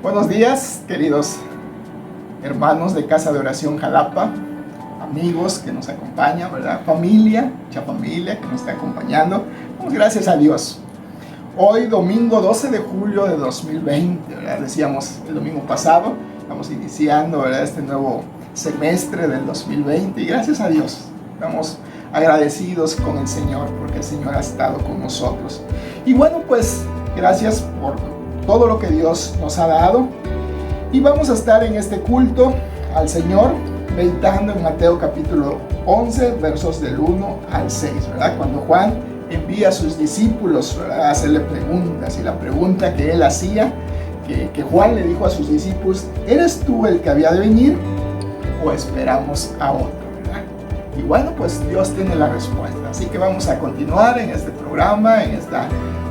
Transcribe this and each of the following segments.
Buenos días, queridos hermanos de Casa de Oración Jalapa, amigos que nos acompañan, ¿verdad? Familia, mucha familia que nos está acompañando. Pues gracias a Dios. Hoy, domingo 12 de julio de 2020, ¿verdad? Decíamos el domingo pasado, estamos iniciando, ¿verdad?, este nuevo semestre del 2020 y gracias a Dios estamos agradecidos con el Señor porque el Señor ha estado con nosotros. Y bueno, pues gracias por todo lo que Dios nos ha dado. Y vamos a estar en este culto al Señor meditando en Mateo capítulo 11, versos del 1 al 6, ¿verdad? Cuando Juan envía a sus discípulos, ¿verdad?, a hacerle preguntas, y la pregunta que él hacía, que Juan le dijo a sus discípulos: ¿eres tú el que había de venir o esperamos a otro? ¿Verdad? Y bueno, pues Dios tiene la respuesta. Así que vamos a continuar en este programa, en este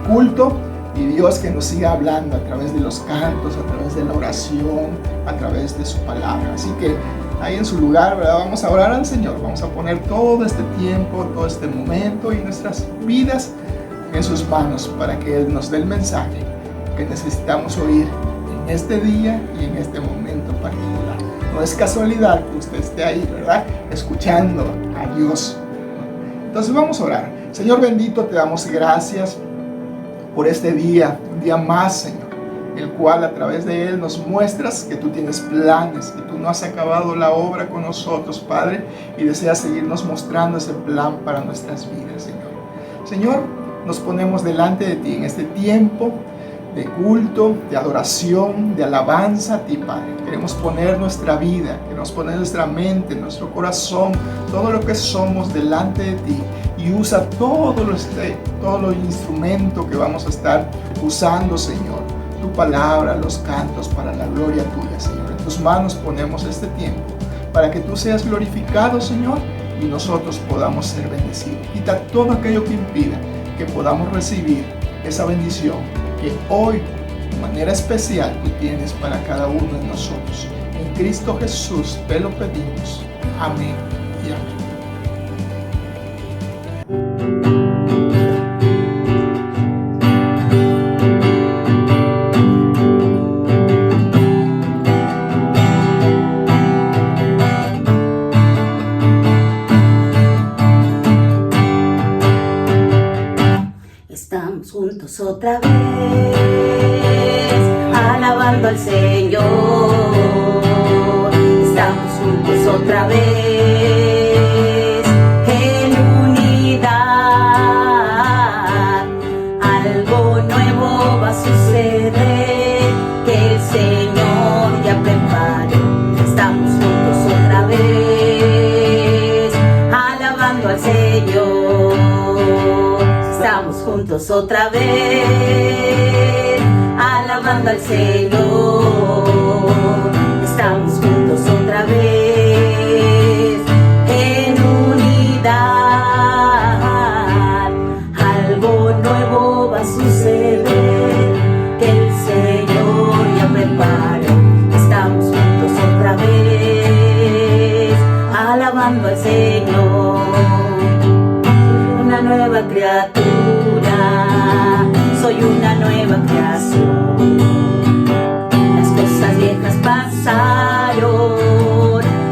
culto. Y Dios que nos siga hablando a través de los cantos, a través de la oración, a través de su palabra. Así que ahí en su lugar, ¿verdad?, vamos a orar al Señor. Vamos a poner todo este tiempo, todo este momento y nuestras vidas en sus manos para que Él nos dé el mensaje que necesitamos oír en este día y en este momento particular. No es casualidad que usted esté ahí, ¿verdad?, escuchando a Dios. Entonces vamos a orar. Señor bendito, te damos gracias por este día, un día más, Señor, el cual a través de él nos muestras que tú tienes planes, que tú no has acabado la obra con nosotros, Padre, y deseas seguirnos mostrando ese plan para nuestras vidas, Señor. Señor, nos ponemos delante de ti en este tiempo de culto, de adoración, de alabanza a ti, Padre. Queremos poner nuestra vida, queremos poner nuestra mente, nuestro corazón, todo lo que somos delante de ti. Y usa todo los instrumentos que vamos a estar usando, Señor. Tu palabra, los cantos para la gloria tuya, Señor. En tus manos ponemos este tiempo para que tú seas glorificado, Señor, y nosotros podamos ser bendecidos. Quita todo aquello que impida que podamos recibir esa bendición que hoy, de manera especial, tú tienes para cada uno de nosotros. En Cristo Jesús te lo pedimos. Amén y amén. Estamos juntos otra vez, alabando al Señor. Estamos juntos otra vez, en unidad. Algo nuevo va a suceder, que el Señor ya preparó. Estamos juntos otra vez, alabando al Señor. Estamos juntos otra vez, alabando al Señor. Estamos juntos otra vez, en unidad. Algo nuevo va a suceder, que el Señor ya preparó. Estamos juntos otra vez, alabando al Señor. Una nueva criatura, soy una nueva creación. Las cosas viejas pasaron,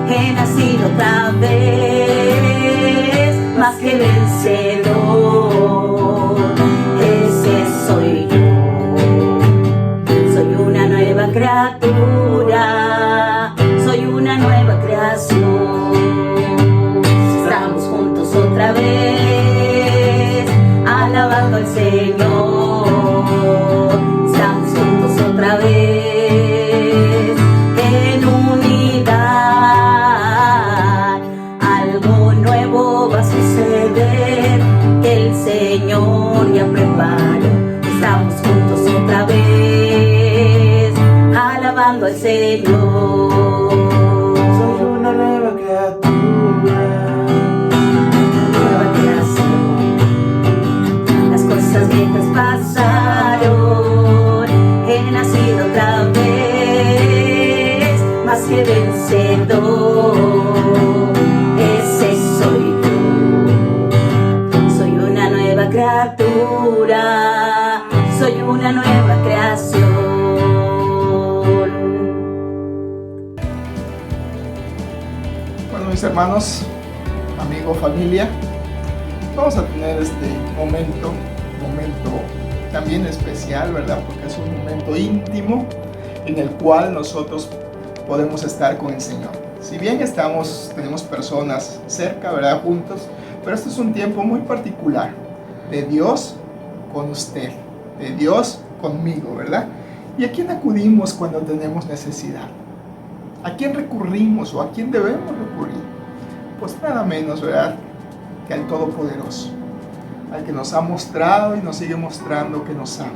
he nacido otra vez, más que vencedor. Ese soy yo, soy una nueva criatura, soy una nueva creación. Estamos juntos otra vez, alabando al Señor. Estamos juntos otra vez, en unidad. Algo nuevo va a suceder, que el Señor ya preparó. Estamos juntos otra vez, alabando al Señor. Soy una nueva criatura, Nueva creación. Las cosas viejas pasaron, he nacido otra vez, más que vencedor. Ese soy yo, soy una nueva criatura, soy una nueva creación. hermanos, amigos, familia, vamos a tener este momento también especial, ¿verdad? Porque es un momento íntimo en el cual nosotros podemos estar con el Señor. Si bien tenemos personas cerca, ¿verdad? Juntos, pero este es un tiempo muy particular de Dios con usted, de Dios conmigo, ¿verdad? ¿Y a quién acudimos cuando tenemos necesidad? ¿A quién recurrimos o a quién debemos recurrir? Pues nada menos, ¿verdad?, que al Todopoderoso, al que nos ha mostrado y nos sigue mostrando que nos ama.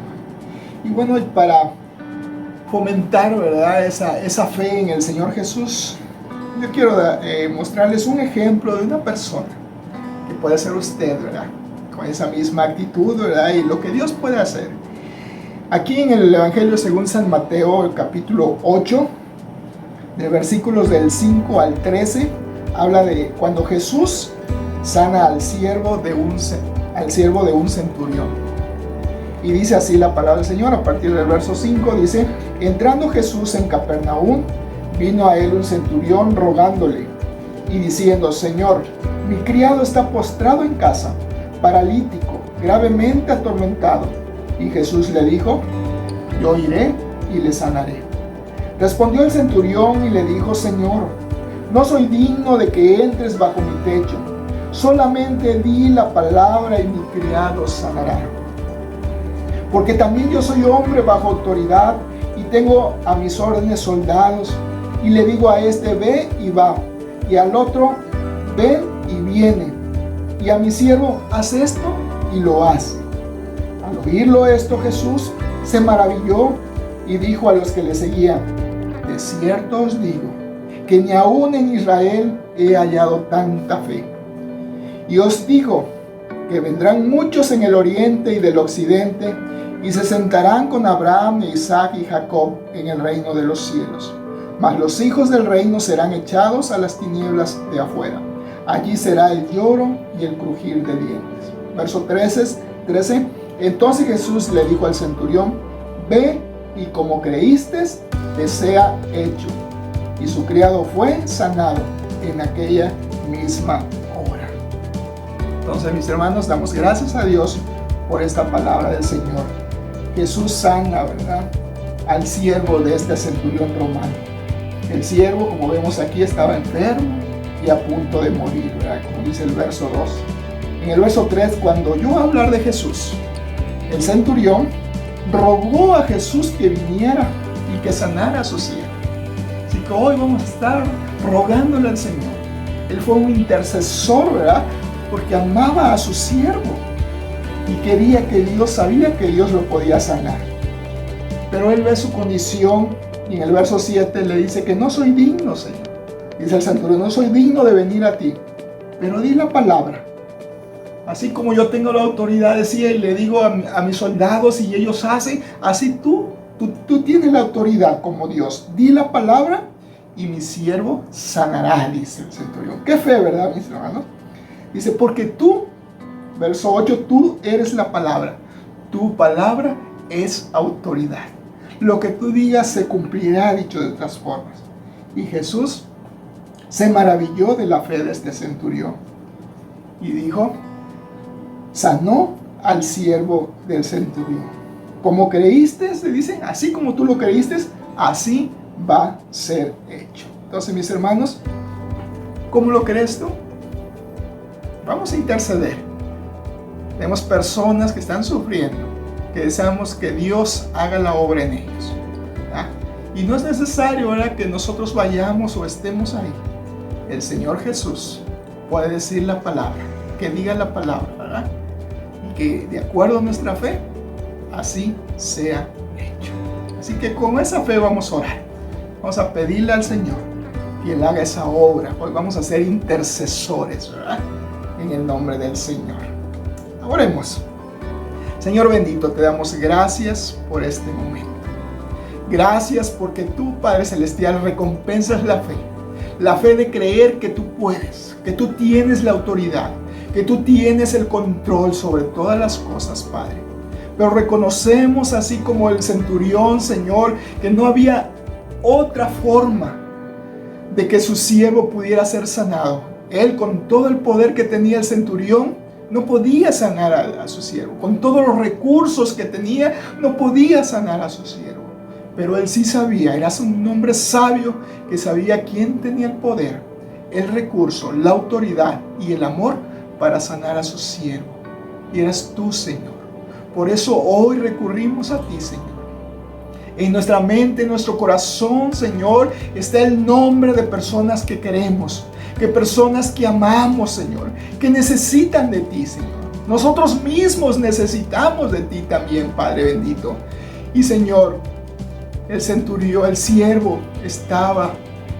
Y bueno, para fomentar, ¿verdad?, esa fe en el Señor Jesús, yo quiero mostrarles un ejemplo de una persona que puede ser usted, ¿verdad?, con esa misma actitud, ¿verdad?, y lo que Dios puede hacer. Aquí en el Evangelio según San Mateo, el capítulo 8, de versículos del 5 al 13, habla de cuando Jesús sana al siervo de un centurión. Y dice así la palabra del Señor, a partir del verso 5, dice: entrando Jesús en Capernaum, vino a él un centurión rogándole y diciendo: Señor, mi criado está postrado en casa, paralítico, gravemente atormentado. Y Jesús le dijo: yo iré y le sanaré. Respondió el centurión y le dijo: Señor, no soy digno de que entres bajo mi techo, solamente di la palabra y mi criado sanará. Porque también yo soy hombre bajo autoridad y tengo a mis órdenes soldados, y le digo a este: ve y va, y al otro: ven y viene, y a mi siervo: haz esto, y lo hace. Al oírlo esto, Jesús se maravilló y dijo a los que le seguían: de cierto os digo que ni aún en Israel he hallado tanta fe. Y os digo que vendrán muchos en el oriente y del occidente y se sentarán con Abraham, Isaac y Jacob en el reino de los cielos. Mas los hijos del reino serán echados a las tinieblas de afuera. Allí será el lloro y el crujir de dientes. Verso 13. Entonces Jesús le dijo al centurión: ve y como creíste, te sea hecho. Y su criado fue sanado en aquella misma hora. Entonces, mis hermanos, damos gracias a Dios por esta palabra del Señor. Jesús sana, ¿verdad?, al siervo de este centurión romano. El siervo, como vemos aquí, estaba enfermo y a punto de morir, ¿verdad?, como dice el verso 2. En el verso 3, cuando oyó hablar de Jesús, el centurión rogó a Jesús que viniera y que sanara a su siervo. Así que hoy vamos a estar rogándole al Señor. Él fue un intercesor, ¿verdad?, porque amaba a su siervo y sabía que Dios lo podía sanar. Pero él ve su condición y en el verso 7 le dice que no soy digno, Señor. Dice el centurión: no soy digno de venir a ti, pero di la palabra. Así como yo tengo la autoridad, decía, y le digo a mis soldados y ellos hacen, así tú tienes la autoridad como Dios. Di la palabra y mi siervo sanará, dice el centurión. Qué fe, ¿verdad, mis hermanos? Dice: porque tú, verso 8, tú eres la palabra. Tu palabra es autoridad. Lo que tú digas se cumplirá, dicho de otras formas. Y Jesús se maravilló de la fe de este centurión y dijo: sanó al siervo del centurión. Como creíste, le dicen, así como tú lo creíste, así va a ser hecho. Entonces, mis hermanos, ¿cómo lo crees tú? Vamos a interceder. Tenemos personas que están sufriendo, que deseamos que Dios haga la obra en ellos, ¿verdad? Y no es necesario, ¿verdad?, que nosotros vayamos o estemos ahí. El Señor Jesús puede decir la palabra, que diga la palabra, ¿verdad?, y que de acuerdo a nuestra fe, así sea hecho. Así que con esa fe vamos a orar. Vamos a pedirle al Señor que Él haga esa obra. Hoy vamos a ser intercesores, ¿verdad?, en el nombre del Señor. Oremos. Señor bendito, te damos gracias por este momento. Gracias porque tú, Padre Celestial, recompensas la fe de creer que tú puedes, que tú tienes la autoridad, que tú tienes el control sobre todas las cosas, Padre. Pero reconocemos, así como el centurión, Señor, que no había otra forma de que su siervo pudiera ser sanado. Él, con todo el poder que tenía el centurión, no podía sanar a su siervo. Con todos los recursos que tenía, no podía sanar a su siervo. Pero él sí sabía, era un hombre sabio que sabía quién tenía el poder, el recurso, la autoridad y el amor para sanar a su siervo. Y eras tú, Señor. Por eso hoy recurrimos a ti, Señor. En nuestra mente, en nuestro corazón, Señor, está el nombre de personas que queremos, que personas que amamos, Señor, que necesitan de ti, Señor. Nosotros mismos necesitamos de ti también, Padre bendito. Y Señor, el centurión, el siervo, estaba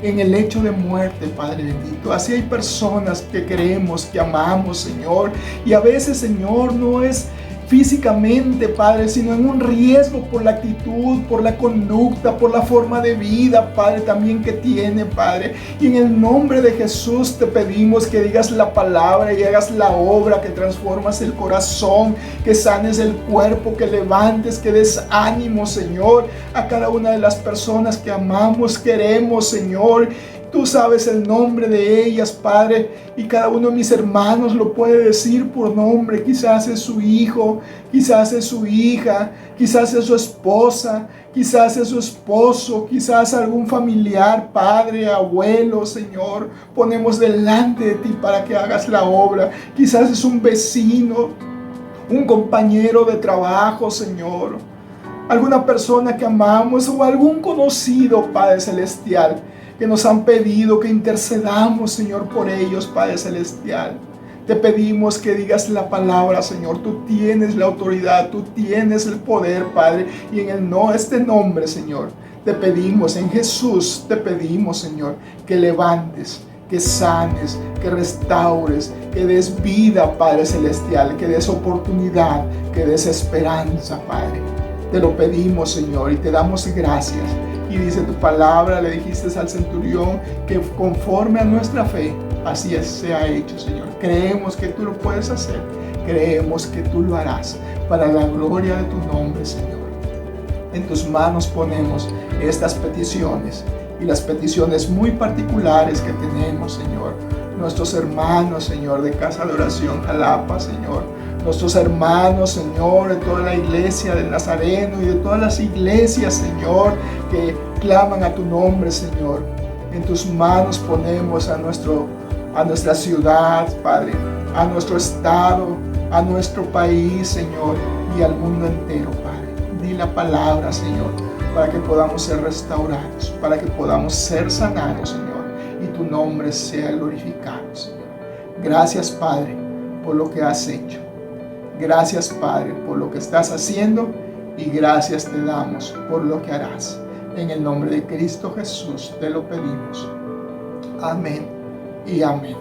en el lecho de muerte, Padre bendito. Así hay personas que queremos, que amamos, Señor. Y a veces, Señor, no es físicamente, Padre, sino en un riesgo por la actitud, por la conducta, por la forma de vida, Padre, también que tiene, Padre. Y en el nombre de Jesús te pedimos que digas la palabra y hagas la obra, que transformas el corazón, que sanes el cuerpo, que levantes, que des ánimo, Señor, a cada una de las personas que amamos, queremos, Señor. Tú sabes el nombre de ellas, Padre, y cada uno de mis hermanos lo puede decir por nombre. Quizás es su hijo, quizás es su hija, quizás es su esposa, quizás es su esposo, quizás algún familiar, padre, abuelo, Señor. Ponemos delante de ti para que hagas la obra. Quizás es un vecino, un compañero de trabajo, Señor. Alguna persona que amamos o algún conocido, Padre Celestial, que nos han pedido que intercedamos, Señor, por ellos, Padre Celestial. Te pedimos que digas la palabra, Señor. Tú tienes la autoridad, tú tienes el poder, Padre. Y en este nombre, Señor, te pedimos, en Jesús, te pedimos, Señor, que levantes, que sanes, que restaures, que des vida, Padre Celestial, que des oportunidad, que des esperanza, Padre. Te lo pedimos, Señor, y te damos gracias. Y dice tu palabra, le dijiste al centurión que conforme a nuestra fe, así se ha hecho, Señor. Creemos que tú lo puedes hacer. Creemos que tú lo harás para la gloria de tu nombre, Señor. En tus manos ponemos estas peticiones y las peticiones muy particulares que tenemos, Señor. Nuestros hermanos, Señor, de Casa de Oración Jalapa, Señor. Nuestros hermanos, Señor, de toda la iglesia del Nazareno y de todas las iglesias, Señor, que claman a tu nombre, Señor. En tus manos ponemos a nuestra ciudad, Padre, a nuestro estado, a nuestro país, Señor, y al mundo entero, Padre. Di la palabra, Señor, para que podamos ser restaurados, para que podamos ser sanados, Señor, y tu nombre sea glorificado, Señor. Gracias, Padre, por lo que has hecho. Gracias, Padre, por lo que estás haciendo y gracias te damos por lo que harás. En el nombre de Cristo Jesús te lo pedimos. Amén y amén.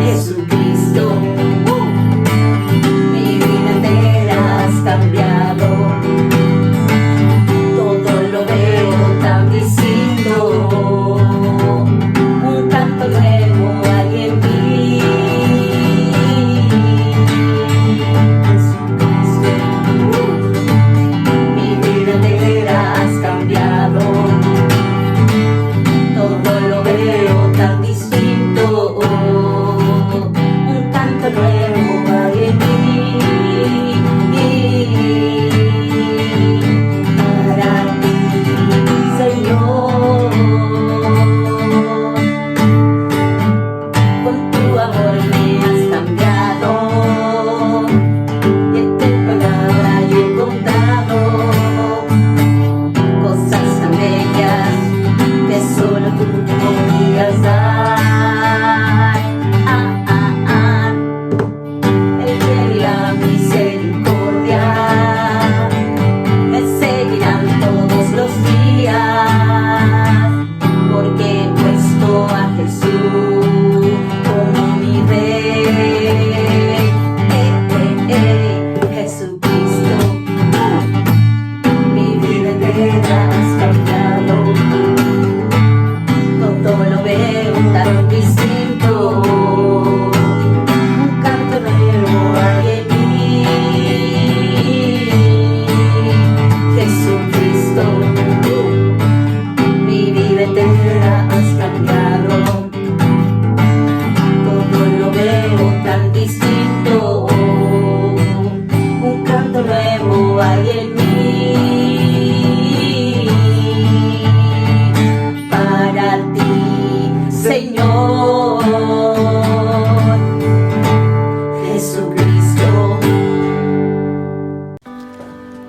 Jesucristo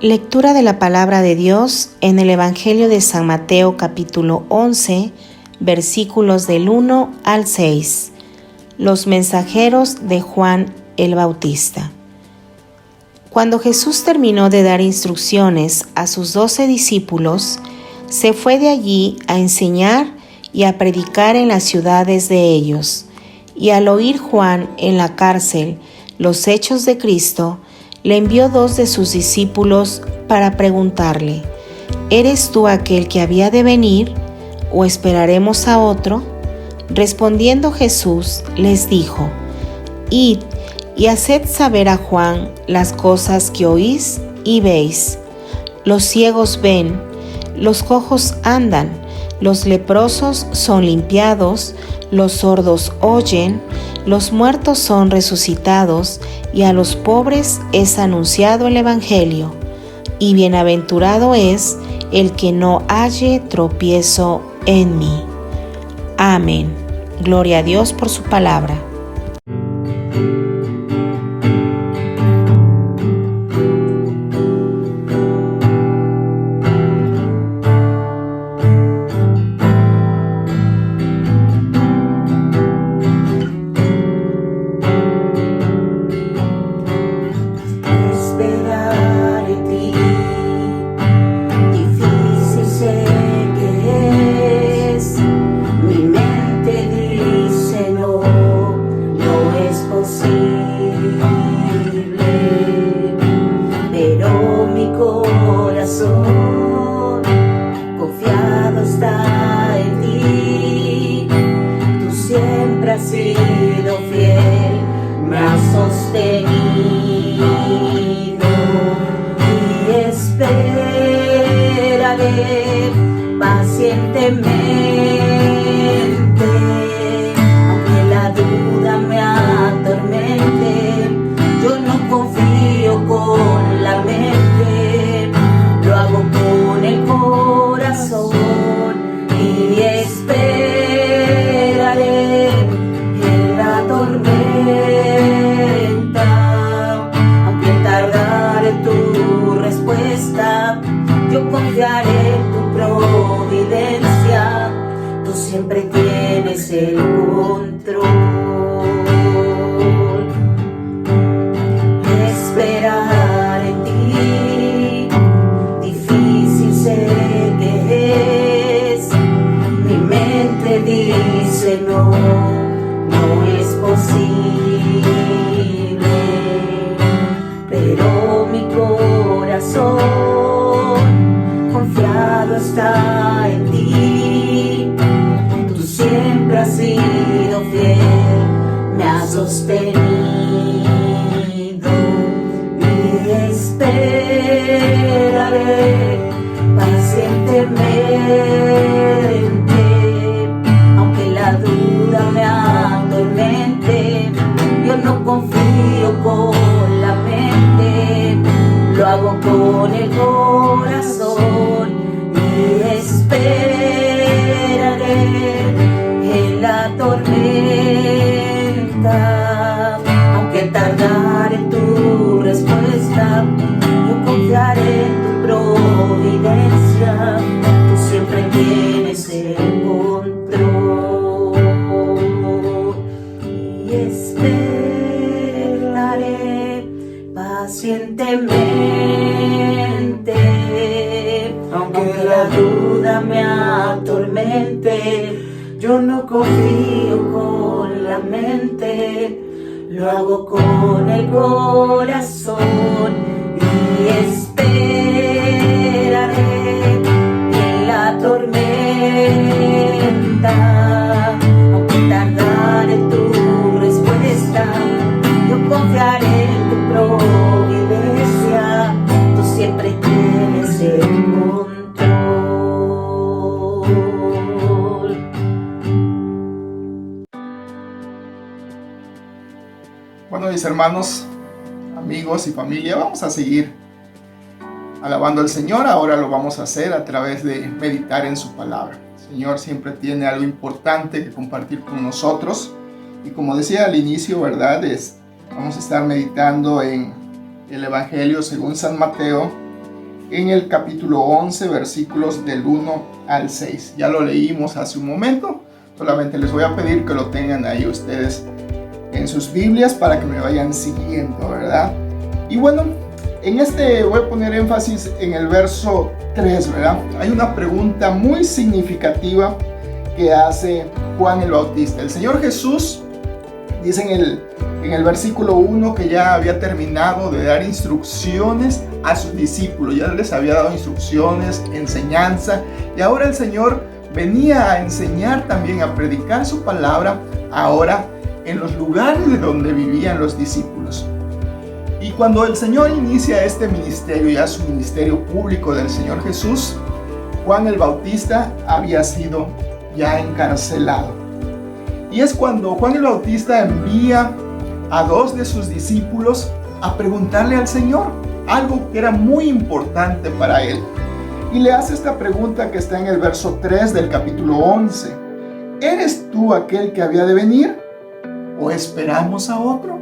Lectura de la palabra de Dios en el Evangelio de San Mateo capítulo 11, versículos del 1 al 6. Los mensajeros de Juan el Bautista. Cuando Jesús terminó de dar instrucciones a sus 12 discípulos, se fue de allí a enseñar y a predicar en las ciudades de ellos. Y al oír Juan en la cárcel los hechos de Cristo, le envió 2 de sus discípulos para preguntarle: ¿Eres tú aquel que había de venir, o esperaremos a otro? Respondiendo Jesús les dijo: Id y haced saber a Juan las cosas que oís y veis. Los ciegos ven, los cojos andan, los leprosos son limpiados, los sordos oyen, los muertos son resucitados, y a los pobres es anunciado el Evangelio. Y bienaventurado es el que no halle tropiezo en mí. Amén. Gloria a Dios por su palabra. Confiado está en ti, tú siempre has sido fiel, me has sostenido y esperaré pacientemente, aunque la duda me atormente, yo no confío con la mente, lo hago con el corazón y esperaré en la tormenta, aunque tardare tu respuesta, yo confiaré en tu providencia, tú siempre tienes el control. Esperar en ti, difícil sé que es, mi mente dice no, no es posible, pero mi corazón confiado está en ti, tú siempre has sido fiel, me has sostenido y esperaré pacientemente, aunque la duda me atormente, yo no confío con la mente, lo hago con el corazón y esperaré en la tormenta, aunque tardare en tu respuesta, yo confiaré en tu providencia, tú siempre tienes el control y esperaré pacientemente, aunque la duda me atormente, yo no confío con la mente, lo hago con el corazón y esperaré en la tormenta, aunque tardare tu respuesta, yo confiaré en tu providencia, tú siempre tienes el control. Bueno, mis hermanos, amigos y familia, vamos a seguir alabando al Señor. Ahora lo vamos a hacer a través de meditar en su palabra. El Señor siempre tiene algo importante que compartir con nosotros. Y como decía al inicio, ¿verdad? Vamos a estar meditando en el Evangelio según San Mateo, en el capítulo 11, versículos del 1 al 6. Ya lo leímos hace un momento, solamente les voy a pedir que lo tengan ahí ustedes en sus Biblias para que me vayan siguiendo, ¿verdad? Y bueno, en este voy a poner énfasis en el verso 3, ¿verdad? Hay una pregunta muy significativa que hace Juan el Bautista. El Señor Jesús dice en el versículo 1 que ya había terminado de dar instrucciones a sus discípulos, ya les había dado instrucciones, enseñanza, y ahora el Señor venía a enseñar también, a predicar su palabra, ahora en los lugares de donde vivían los discípulos. Y cuando el Señor inicia este ministerio, ya su ministerio público del Señor Jesús, Juan el Bautista había sido ya encarcelado. Y es cuando Juan el Bautista envía a 2 de sus discípulos a preguntarle al Señor algo que era muy importante para él. Y le hace esta pregunta que está en el verso 3 del capítulo 11. ¿Eres tú aquel que había de venir? ¿O esperamos a otro?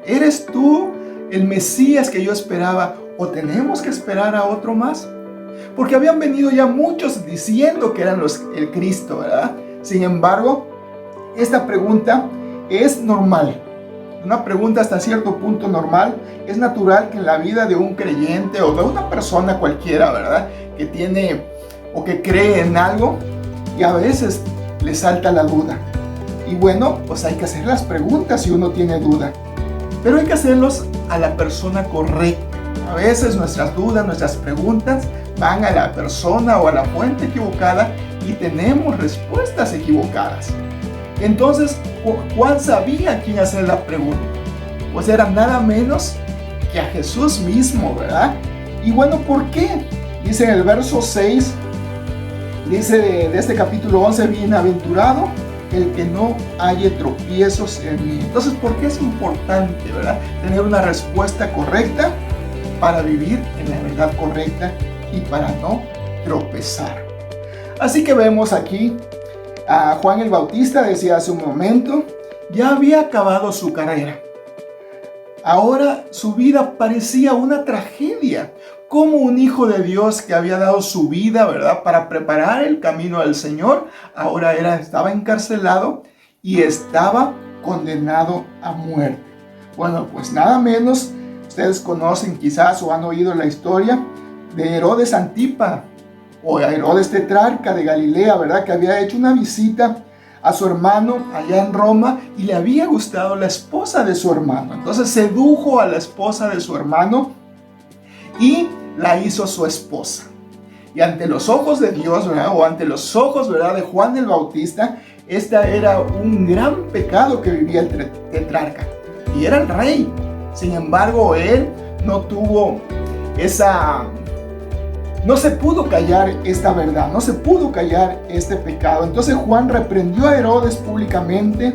¿Eres tú el Mesías que yo esperaba? ¿O tenemos que esperar a otro más? Porque habían venido ya muchos diciendo que eran el Cristo, ¿verdad? Sin embargo, esta pregunta es normal. Una pregunta hasta cierto punto normal. Es natural que en la vida de un creyente o de una persona cualquiera, ¿verdad?, que tiene o que cree en algo, y a veces le salta la duda. Y bueno, pues hay que hacer las preguntas si uno tiene duda. Pero hay que hacerlos a la persona correcta. A veces nuestras dudas, nuestras preguntas van a la persona o a la fuente equivocada y tenemos respuestas equivocadas. Entonces, Juan sabía a quién hacer la pregunta. Pues era nada menos que a Jesús mismo, ¿verdad? Y bueno, ¿por qué? Dice en el verso 6, dice de este capítulo 11, bienaventurado el que no halle tropiezos en mí. Entonces, ¿por qué es importante, verdad, tener una respuesta correcta para vivir en la verdad correcta y para no tropezar? Así que vemos aquí a Juan el Bautista, decía hace un momento, ya había acabado su carrera. Ahora su vida parecía una tragedia. Como un hijo de Dios que había dado su vida, ¿verdad?, para preparar el camino al Señor, ahora estaba encarcelado y estaba condenado a muerte. Bueno, pues nada menos, ustedes conocen quizás o han oído la historia de Herodes Antipa o Herodes Tetrarca de Galilea, ¿verdad?, que había hecho una visita a su hermano allá en Roma y le había gustado la esposa de su hermano. Entonces sedujo a la esposa de su hermano y la hizo su esposa. Y ante los ojos de Dios, ¿verdad?, o ante los ojos, ¿verdad?, de Juan el Bautista, este era un gran pecado que vivía el tetrarca. Y era el rey. Sin embargo, él no tuvo no se pudo callar esta verdad, no se pudo callar este pecado. Entonces Juan reprendió a Herodes públicamente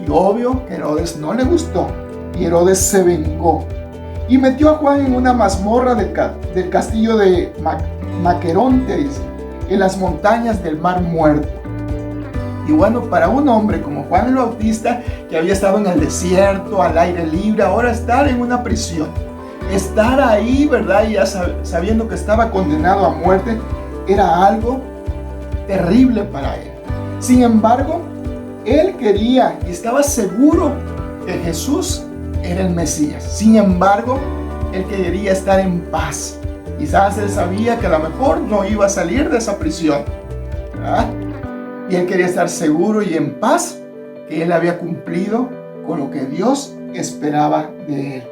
y obvio que a Herodes no le gustó y Herodes se vengó y metió a Juan en una mazmorra del castillo de Maqueronte, en las montañas del Mar Muerto. Y bueno, para un hombre como Juan el Bautista, que había estado en el desierto, al aire libre, ahora estar en una prisión, estar ahí, ¿verdad?, y ya sabiendo que estaba condenado a muerte, era algo terrible para él. Sin embargo, él quería y estaba seguro que Jesús era el Mesías. Sin embargo, él quería estar en paz. Quizás él sabía que a lo mejor no iba a salir de esa prisión, ¿verdad? Y él quería estar seguro y en paz que él había cumplido con lo que Dios esperaba de él.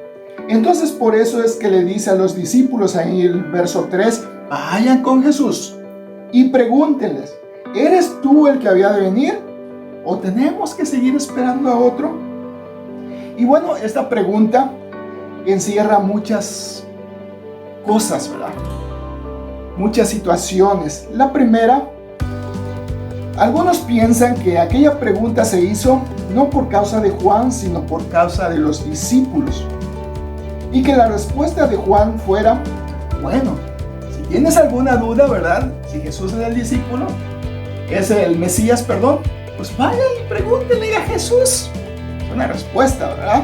Entonces por eso es que le dice a los discípulos ahí en el verso 3, vayan con Jesús y pregúntenles, ¿eres tú el que había de venir? ¿O tenemos que seguir esperando a otro? Y bueno, esta pregunta encierra muchas cosas, ¿verdad? Muchas situaciones. La primera, algunos piensan que aquella pregunta se hizo no por causa de Juan, sino por causa de los discípulos. Y que la respuesta de Juan fuera, bueno, si tienes alguna duda, ¿verdad?, si Jesús es el discípulo, es el Mesías, perdón, pues vayan y pregúntenle a Jesús. Es una respuesta, ¿verdad?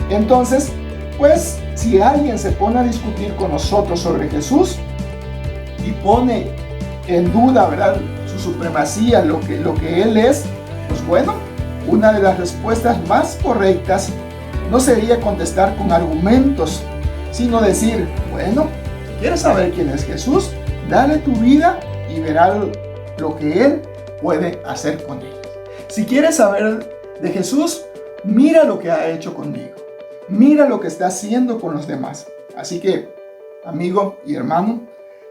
Entonces, pues Si alguien se pone a discutir con nosotros sobre Jesús y pone en duda, ¿verdad?, su supremacía, lo que Él es, pues bueno, una de las respuestas más correctas no sería contestar con argumentos, sino decir, bueno, ¿quieres saber quién es Jesús? Dale tu vida y verás lo que Él puede hacer con ella. Si quieres saber de Jesús, mira lo que ha hecho conmigo. Mira lo que está haciendo con los demás. Así que, amigo y hermano,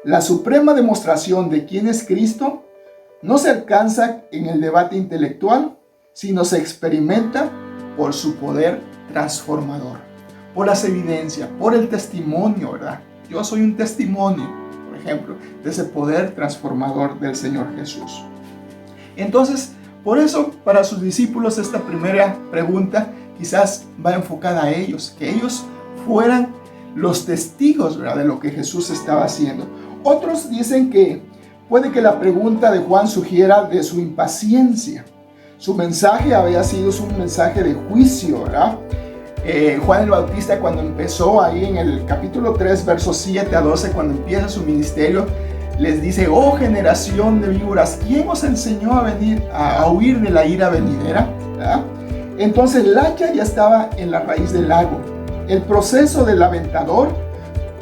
la suprema demostración de quién es Cristo no se alcanza en el debate intelectual, sino se experimenta por su poder transformador, por las evidencias, por el testimonio, ¿verdad? Yo soy un testimonio, por ejemplo, de ese poder transformador del Señor Jesús. Entonces, por eso, para sus discípulos, esta primera pregunta quizás va enfocada a ellos, que ellos fueran los testigos, ¿verdad?, de lo que Jesús estaba haciendo. Otros dicen que puede que la pregunta de Juan sugiera de su impaciencia. Su mensaje había sido un mensaje de juicio, ¿verdad? Juan el Bautista, cuando empezó ahí en el capítulo 3, versos 7 a 12, cuando empieza su ministerio, les dice: oh generación de víboras, ¿quién os enseñó a huir de la ira venidera? ¿verdad? Entonces el hacha ya estaba en la raíz del lago. El proceso del aventador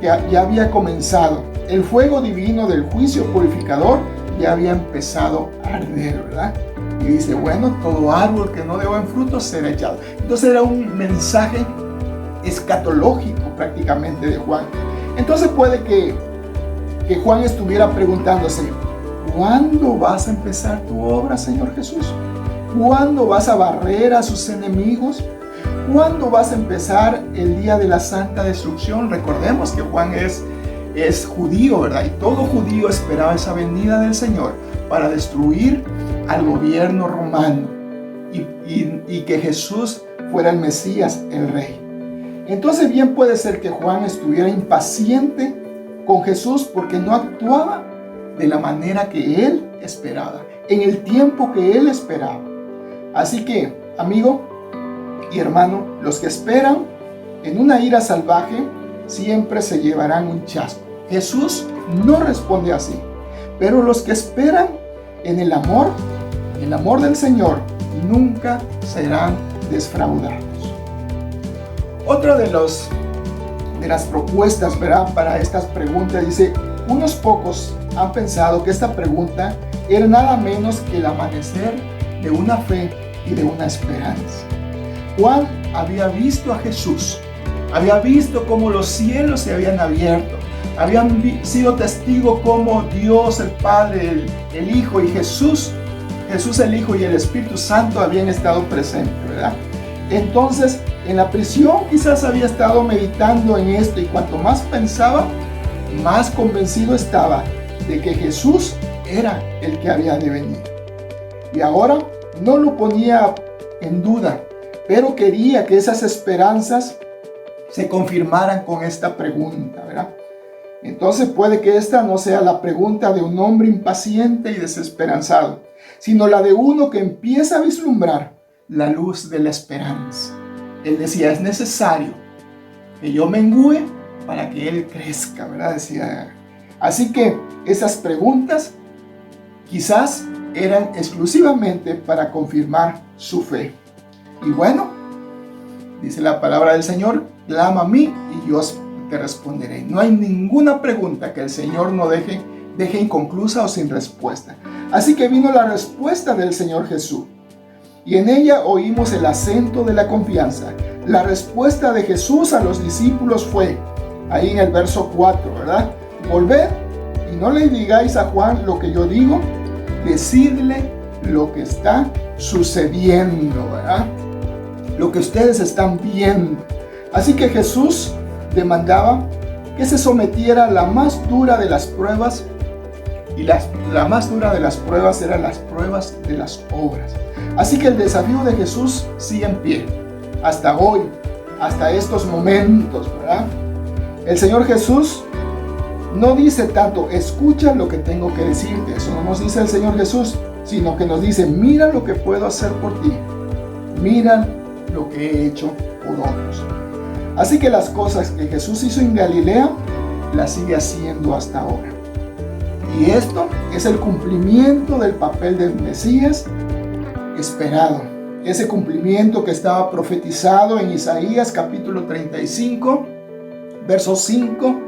ya había comenzado. El fuego divino del juicio purificador ya había empezado a arder, ¿verdad? Y dice, bueno, todo árbol que no dé buen fruto será echado. Entonces era un mensaje escatológico prácticamente de Juan. Entonces puede que Juan estuviera preguntándose, ¿cuándo vas a empezar tu obra, Señor Jesús? ¿Cuándo vas a barrer a sus enemigos? ¿Cuándo vas a empezar el día de la santa destrucción? Recordemos que Juan es judío, ¿verdad? Y todo judío esperaba esa venida del Señor para destruir al gobierno romano y que Jesús fuera el Mesías, el Rey. Entonces bien puede ser que Juan estuviera impaciente con Jesús porque no actuaba de la manera que él esperaba, en el tiempo que él esperaba. Así que, amigo y hermano, los que esperan en una ira salvaje siempre se llevarán un chasco. Jesús no responde así, pero los que esperan en el amor del Señor nunca serán defraudados. Otra de las propuestas, ¿verdad?, para estas preguntas dice, unos pocos han pensado que esta pregunta era nada menos que el amanecer de una fe y de una esperanza. Juan había visto a Jesús, había visto cómo los cielos se habían abierto, habían sido testigo cómo Dios el Padre, el Hijo y Jesús el Hijo y el Espíritu Santo habían estado presentes, ¿verdad? Entonces, en la prisión quizás había estado meditando en esto y cuanto más pensaba, más convencido estaba de que Jesús era el que había de venir. Y ahora no lo ponía en duda, pero quería que esas esperanzas se confirmaran con esta pregunta, ¿verdad? Entonces puede que esta no sea la pregunta de un hombre impaciente y desesperanzado, sino la de uno que empieza a vislumbrar la luz de la esperanza. Él decía, es necesario que yo mengüe para que Él crezca, ¿verdad? Decía. Así que esas preguntas quizás eran exclusivamente para confirmar su fe. Y bueno, dice la palabra del Señor, clama a mí y yo te responderé. No hay ninguna pregunta que el Señor no deje inconclusa o sin respuesta. Así que vino la respuesta del Señor Jesús. Y en ella oímos el acento de la confianza. La respuesta de Jesús a los discípulos fue, ahí en el verso 4, ¿verdad? Volved y no le digáis a Juan lo que yo digo, decidle lo que está sucediendo, ¿verdad? Lo que ustedes están viendo. Así que Jesús demandaba que se sometiera a la más dura de las pruebas, y la más dura de las pruebas eran las pruebas de las obras. Así que el desafío de Jesús sigue en pie, hasta hoy, hasta estos momentos, ¿verdad? El Señor Jesús no dice tanto, escucha lo que tengo que decirte, eso no nos dice el Señor Jesús, sino que nos dice, mira lo que puedo hacer por ti, mira lo que he hecho por otros. Así que las cosas que Jesús hizo en Galilea, las sigue haciendo hasta ahora. Y esto es el cumplimiento del papel del Mesías esperado. Ese cumplimiento que estaba profetizado en Isaías capítulo 35, versos 5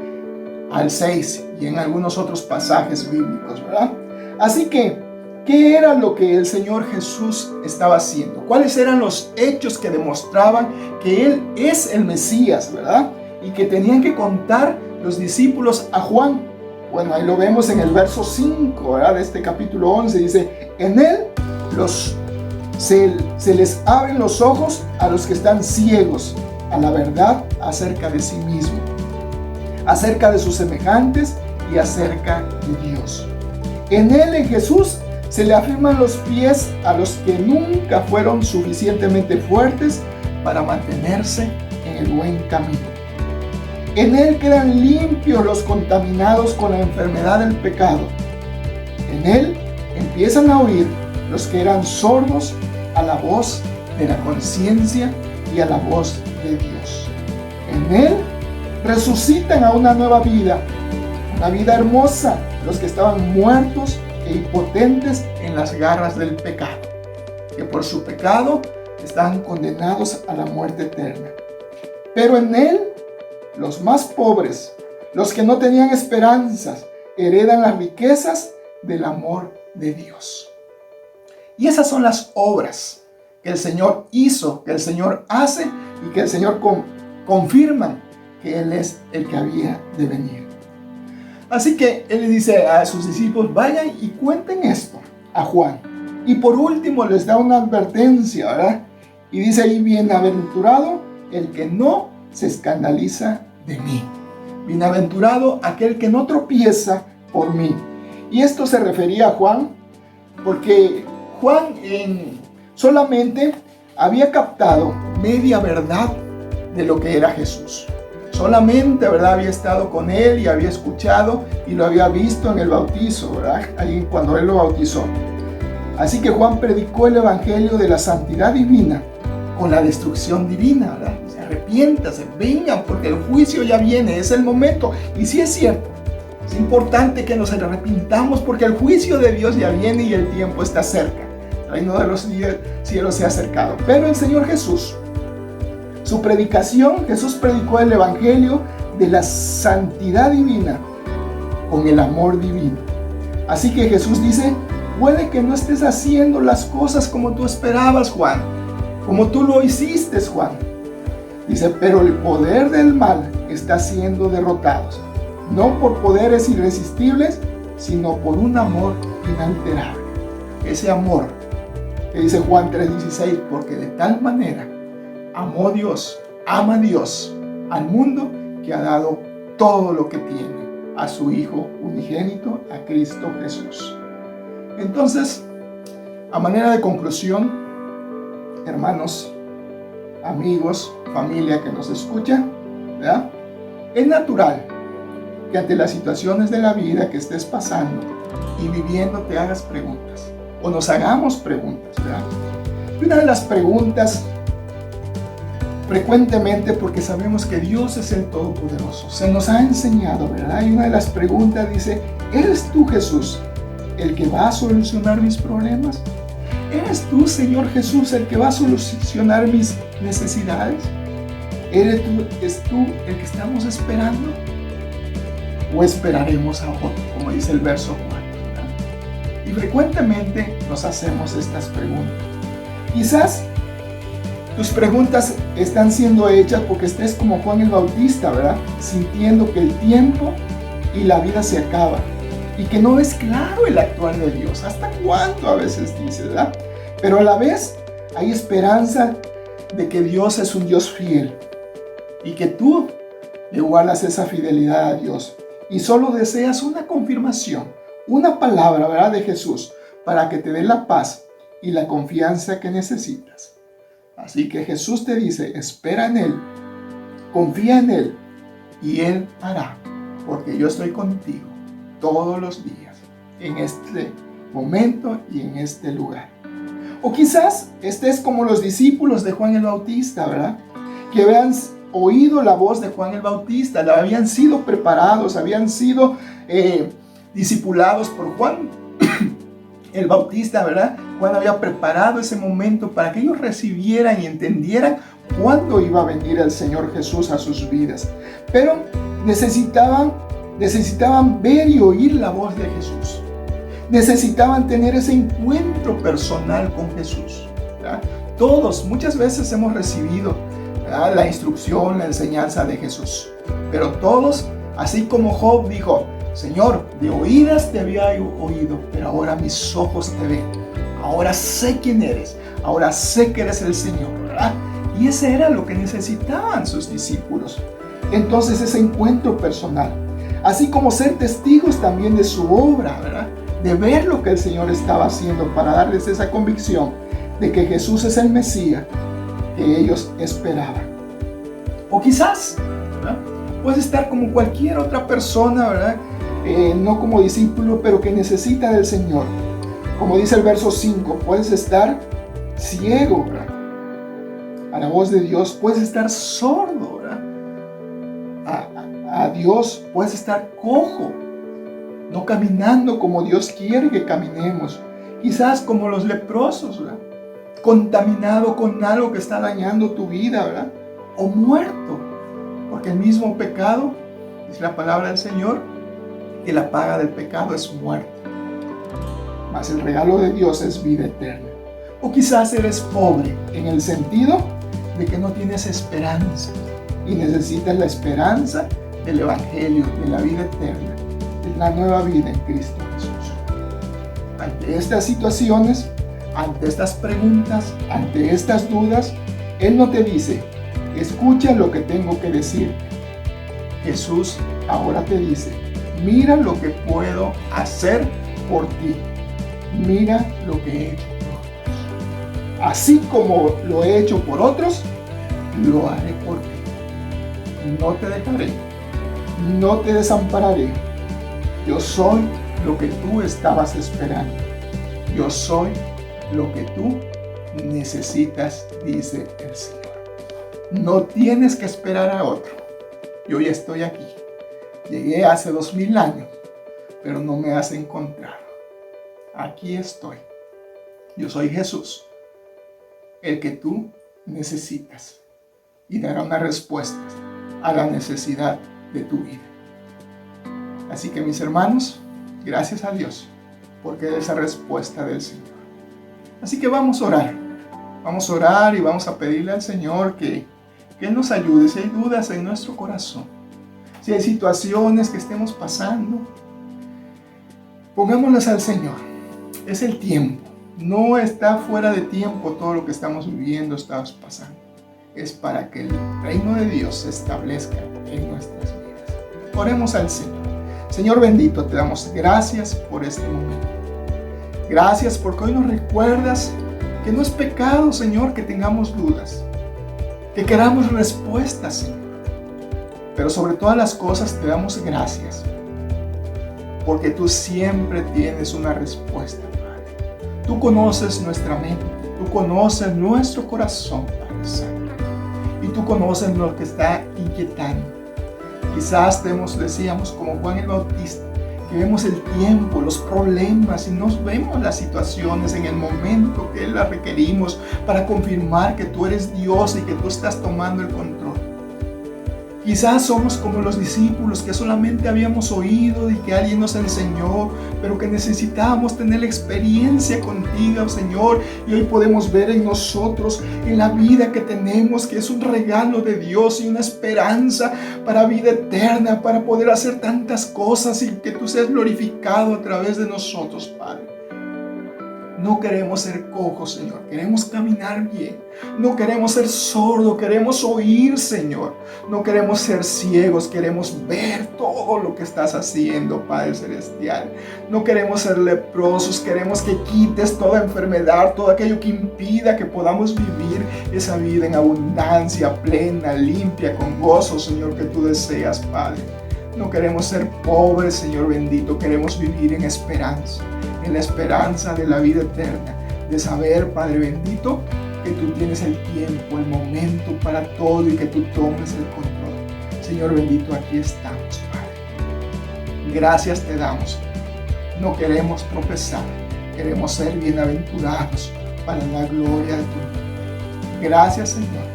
al 6 y en algunos otros pasajes bíblicos, ¿verdad? Así que, ¿qué era lo que el Señor Jesús estaba haciendo? ¿Cuáles eran los hechos que demostraban que Él es el Mesías, ¿verdad? Y que tenían que contar los discípulos a Juan. Bueno, ahí lo vemos en el verso 5, ¿verdad? De este capítulo 11. Dice, en Él se les abren los ojos a los que están ciegos a la verdad acerca de sí mismo, acerca de sus semejantes y acerca de Dios. En Él, en Jesús, se le afirman los pies a los que nunca fueron suficientemente fuertes para mantenerse en el buen camino. En Él quedan limpios los contaminados con la enfermedad del pecado. En Él empiezan a oír los que eran sordos a la voz de la conciencia y a la voz de Dios. En Él resucitan a una nueva vida, una vida hermosa, los que estaban muertos e impotentes en las garras del pecado, que por su pecado estaban condenados a la muerte eterna. Pero en Él, los más pobres, los que no tenían esperanzas, heredan las riquezas del amor de Dios. Y esas son las obras que el Señor hizo, que el Señor hace y que el Señor confirma que Él es el que había de venir. Así que Él le dice a sus discípulos, vayan y cuenten esto a Juan. Y por último les da una advertencia, ¿verdad? Y dice ahí, bienaventurado el que no se escandaliza de mí. Bienaventurado aquel que no tropieza por mí. Y esto se refería a Juan, porque Juan solamente había captado media verdad de lo que era Jesús. Solamente, ¿verdad?, había estado con Él y había escuchado y lo había visto en el bautizo, ¿verdad?, ahí cuando Él lo bautizó. Así que Juan predicó el evangelio de la santidad divina con la destrucción divina, ¿verdad? Arrepiéntase, vengan, porque el juicio ya viene, es el momento. Y sí es cierto, es importante que nos arrepintamos porque el juicio de Dios ya viene y el tiempo está cerca. El reino de los cielos se ha acercado. Pero el Señor Jesús, su predicación, Jesús predicó el evangelio de la santidad divina con el amor divino. Así que Jesús dice, puede que no estés haciendo las cosas como tú esperabas, Juan, como tú lo hiciste, Juan. Dice, pero el poder del mal está siendo derrotado, no por poderes irresistibles, sino por un amor inalterable. Ese amor que dice Juan 3:16, porque de tal manera amó Dios, ama Dios al mundo, que ha dado todo lo que tiene a su Hijo unigénito, a Cristo Jesús. Entonces, a manera de conclusión, hermanos, amigos, familia que nos escucha, ¿verdad?, es natural que ante las situaciones de la vida que estés pasando y viviendo te hagas preguntas, o nos hagamos preguntas, ¿verdad? Y una de las preguntas, frecuentemente, porque sabemos que Dios es el Todopoderoso, se nos ha enseñado, ¿verdad? Y una de las preguntas dice, ¿eres tú, Jesús, el que va a solucionar mis problemas? ¿Eres tú, Señor Jesús, el que va a solucionar mis necesidades? ¿Eres tú el que estamos esperando? ¿O esperaremos a otro, como dice el verso 4? ¿verdad? Y frecuentemente nos hacemos estas preguntas. Quizás tus preguntas están siendo hechas porque estés como Juan el Bautista, ¿verdad?, sintiendo que el tiempo y la vida se acaban y que no ves claro el actuar de Dios. ¿Hasta cuándo? A veces dices, ¿verdad? Pero a la vez hay esperanza de que Dios es un Dios fiel y que tú le guardas esa fidelidad a Dios y solo deseas una confirmación, una palabra, ¿verdad?, de Jesús para que te dé la paz y la confianza que necesitas. Así que Jesús te dice, espera en Él, confía en Él y Él hará, porque yo estoy contigo todos los días, en este momento y en este lugar. O quizás estés como los discípulos de Juan el Bautista, ¿verdad?, que oído la voz de Juan el Bautista, habían sido preparados, habían sido discipulados por Juan el Bautista, ¿verdad? Juan había preparado ese momento para que ellos recibieran y entendieran cuándo iba a venir el Señor Jesús a sus vidas. Pero necesitaban ver y oír la voz de Jesús. Necesitaban tener ese encuentro personal con Jesús, ¿verdad? Todos, muchas veces hemos recibido, ¿verdad?, la instrucción, la enseñanza de Jesús. Pero todos, así como Job dijo: Señor, de oídas te había oído, pero ahora mis ojos te ven. Ahora sé quién eres. Ahora sé que eres el Señor, ¿verdad? Y ese era lo que necesitaban sus discípulos. Entonces, ese encuentro personal, así como ser testigos también de su obra, ¿verdad?, de ver lo que el Señor estaba haciendo para darles esa convicción de que Jesús es el Mesías que ellos esperaban. O quizás, ¿verdad?, puedes estar como cualquier otra persona, ¿verdad?, no como discípulo, pero que necesita del Señor. Como dice el verso 5, puedes estar ciego, ¿verdad?, a la voz de Dios. Puedes estar sordo, ¿verdad?, a Dios. Puedes estar cojo, no caminando como Dios quiere que caminemos. Quizás como los leprosos, ¿verdad?, contaminado con algo que está dañando tu vida, ¿verdad?, o muerto, porque el mismo pecado, dice la palabra del Señor, que la paga del pecado es muerte, mas el regalo de Dios es vida eterna. O quizás eres pobre en el sentido de que no tienes esperanza y necesitas la esperanza del Evangelio, de la vida eterna, de la nueva vida en Cristo Jesús. Ante estas situaciones, ante estas preguntas, ante estas dudas, Él no te dice: escucha lo que tengo que decir. Jesús ahora te dice: mira lo que puedo hacer por ti. Mira lo que he hecho por otros. Así como lo he hecho por otros, lo haré por ti. No te dejaré, no te desampararé. Yo soy lo que tú estabas esperando. Yo soy lo que tú necesitas, dice el Señor. No tienes que esperar a otro. Yo ya estoy aquí. Llegué hace 2000 años, pero no me has encontrado. Aquí estoy. Yo soy Jesús, el que tú necesitas, y dará una respuesta a la necesidad de tu vida. Así que, mis hermanos, gracias a Dios porque esa respuesta del Señor. Así que vamos a orar. Vamos a orar y vamos a pedirle al Señor que Él nos ayude. Si hay dudas en nuestro corazón, si hay situaciones que estemos pasando, pongámoslas al Señor. Es el tiempo. No está fuera de tiempo todo lo que estamos viviendo, estamos pasando. Es para que el reino de Dios se establezca en nuestras vidas. Oremos al Señor. Señor bendito, te damos gracias por este momento. Gracias porque hoy nos recuerdas que no es pecado, Señor, que tengamos dudas, que queramos respuestas, Señor. Pero sobre todas las cosas te damos gracias, porque tú siempre tienes una respuesta, Padre. Tú conoces nuestra mente, tú conoces nuestro corazón, Padre Santo, y tú conoces lo que está inquietando. Quizás decíamos como Juan el Bautista, que vemos el tiempo, los problemas y nos vemos las situaciones en el momento que las requerimos para confirmar que tú eres Dios y que tú estás tomando el control. Quizás somos como los discípulos que solamente habíamos oído y que alguien nos enseñó, pero que necesitábamos tener la experiencia contigo, Señor, y hoy podemos ver en nosotros, en la vida que tenemos, que es un regalo de Dios y una esperanza para vida eterna, para poder hacer tantas cosas y que tú seas glorificado a través de nosotros, Padre. No queremos ser cojos, Señor. Queremos caminar bien. No queremos ser sordos. Queremos oír, Señor. No queremos ser ciegos. Queremos ver todo lo que estás haciendo, Padre Celestial. No queremos ser leprosos. Queremos que quites toda enfermedad, todo aquello que impida que podamos vivir esa vida en abundancia, plena, limpia, con gozo, Señor, que tú deseas, Padre. No queremos ser pobres, Señor bendito. Queremos vivir en esperanza. En la esperanza de la vida eterna, de saber, Padre bendito, que tú tienes el tiempo, el momento para todo y que tú tomes el control. Señor bendito, aquí estamos, Padre. Gracias te damos. No queremos tropezar, queremos ser bienaventurados para la gloria de tu nombre. Gracias, Señor,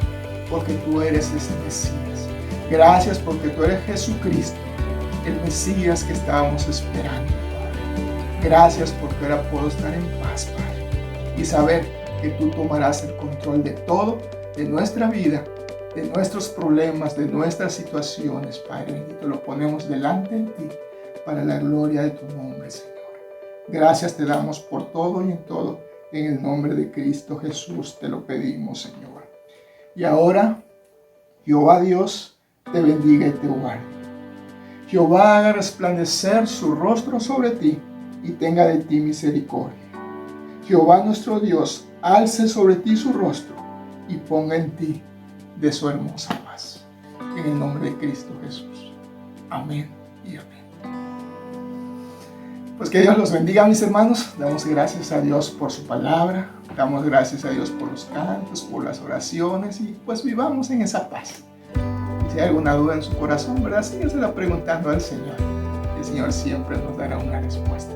porque tú eres ese Mesías. Gracias porque tú eres Jesucristo, el Mesías que estábamos esperando, Padre. Gracias porque ahora puedo estar en paz, Padre, y saber que tú tomarás el control de todo, de nuestra vida, de nuestros problemas, de nuestras situaciones, Padre bendito. Lo ponemos delante de ti para la gloria de tu nombre, Señor. Gracias te damos por todo y en todo. En el nombre de Cristo Jesús te lo pedimos, Señor. Y ahora, Jehová Dios te bendiga y te guarde. Jehová haga resplandecer su rostro sobre ti y tenga de ti misericordia. Jehová nuestro Dios alce sobre ti su rostro y ponga en ti de su hermosa paz. En el nombre de Cristo Jesús. Amén y amén. Pues que Dios los bendiga, mis hermanos. Damos gracias a Dios por su palabra. Damos gracias a Dios por los cantos, por las oraciones y pues vivamos en esa paz. Si hay alguna duda en su corazón, ¿verdad? Síguesela preguntando al Señor. El Señor siempre nos dará una respuesta.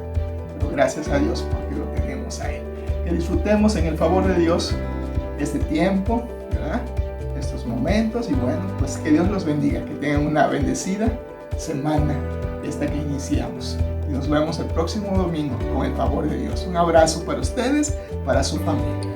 Pero gracias a Dios porque lo tenemos a Él. Que disfrutemos en el favor de Dios este tiempo, ¿verdad? Estos momentos y bueno, pues que Dios los bendiga. Que tengan una bendecida semana esta que iniciamos. Y nos vemos el próximo domingo con el favor de Dios. Un abrazo para ustedes, para su familia.